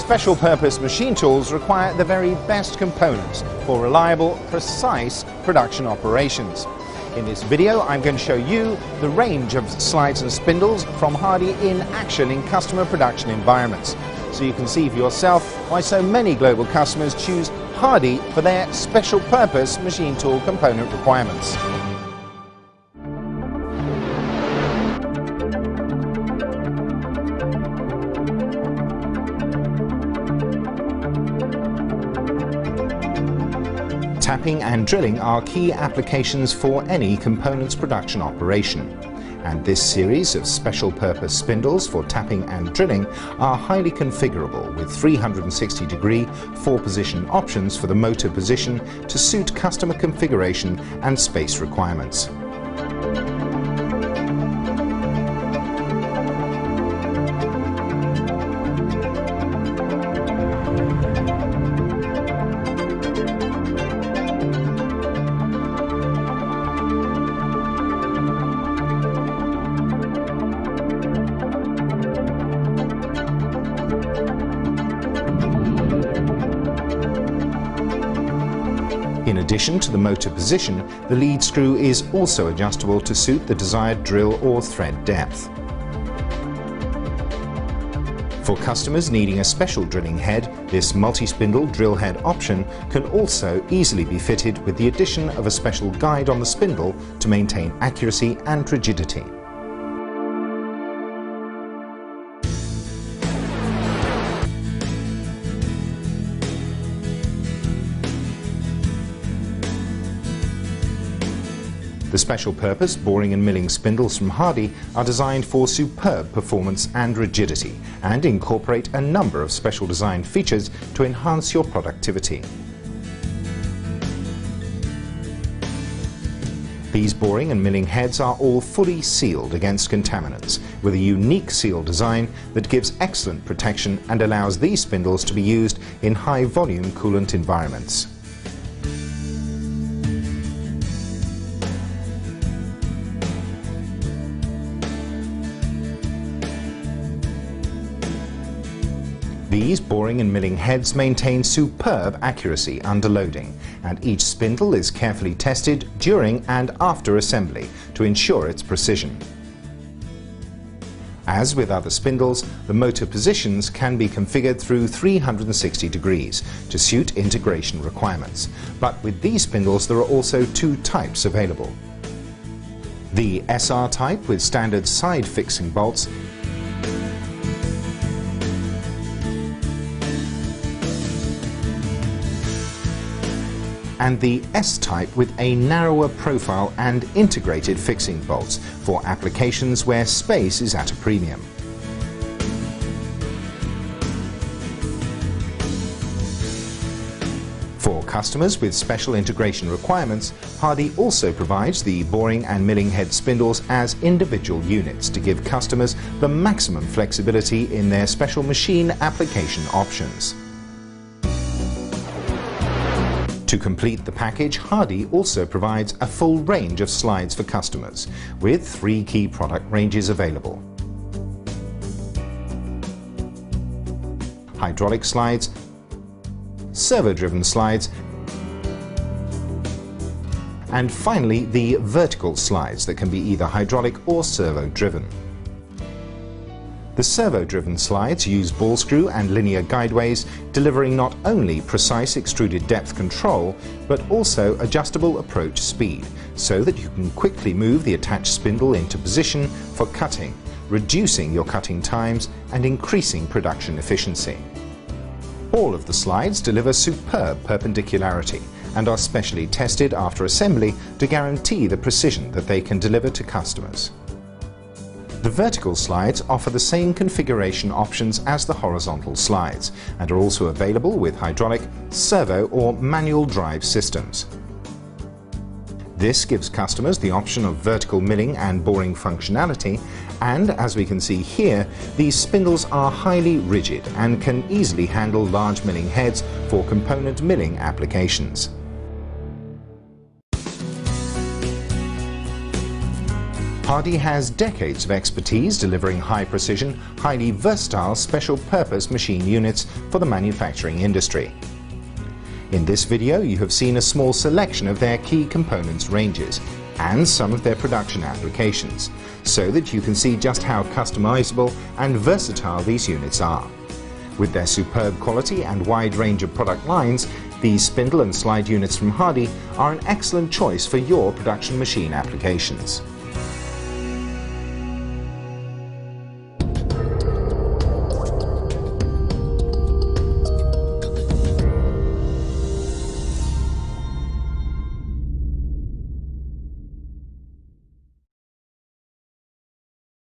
Special purpose machine tools require the very best components for reliable, precise production operations. In this video, I'm going to show you the range of slides and spindles from Hardy in action in customer production environments, so you can see for yourself why so many global customers choose Hardy for their special purpose machine tool component requirements. Tapping and drilling are key applications for any components production operation, and this series of special purpose spindles for tapping and drilling are highly configurable with 360-degree 4-position options for the motor position to suit customer configuration and space requirements. In addition to the motor position, the lead screw is also adjustable to suit the desired drill or thread depth. For customers needing a special drilling head, this multi-spindle drill head option can also easily be fitted with the addition of a special guide on the spindle to maintain accuracy and rigidity. The special purpose boring and milling spindles from Hardy are designed for superb performance and rigidity and incorporate a number of special design features to enhance your productivity. These boring and milling heads are all fully sealed against contaminants with a unique seal design that gives excellent protection and allows these spindles to be used in high volume coolant environments. These boring and milling heads maintain superb accuracy under loading, and each spindle is carefully tested during and after assembly to ensure its precision. As with other spindles, the motor positions can be configured through 360 degrees to suit integration requirements, but with these spindles there are also two types available. The SR type with standard side fixing bolts and the S-type with a narrower profile and integrated fixing bolts for applications where space is at a premium. For customers with special integration requirements, Hardy also provides the boring and milling head spindles as individual units to give customers the maximum flexibility in their special machine application options. To complete the package, Hardy also provides a full range of slides for customers, with 3 key product ranges available: hydraulic slides, servo-driven slides, and finally the vertical slides that can be either hydraulic or servo-driven. The servo-driven slides use ball screw and linear guideways, delivering not only precise extruded depth control, but also adjustable approach speed, so that you can quickly move the attached spindle into position for cutting, reducing your cutting times and increasing production efficiency. All of the slides deliver superb perpendicularity and are specially tested after assembly to guarantee the precision that they can deliver to customers. The vertical slides offer the same configuration options as the horizontal slides and are also available with hydraulic, servo or manual drive systems. This gives customers the option of vertical milling and boring functionality, and as we can see here, these spindles are highly rigid and can easily handle large milling heads for component milling applications. Hardy has decades of expertise delivering high-precision, highly versatile special-purpose machine units for the manufacturing industry. In this video, you have seen a small selection of their key components ranges and some of their production applications, so that you can see just how customizable and versatile these units are. With their superb quality and wide range of product lines, these spindle and slide units from Hardy are an excellent choice for your production machine applications.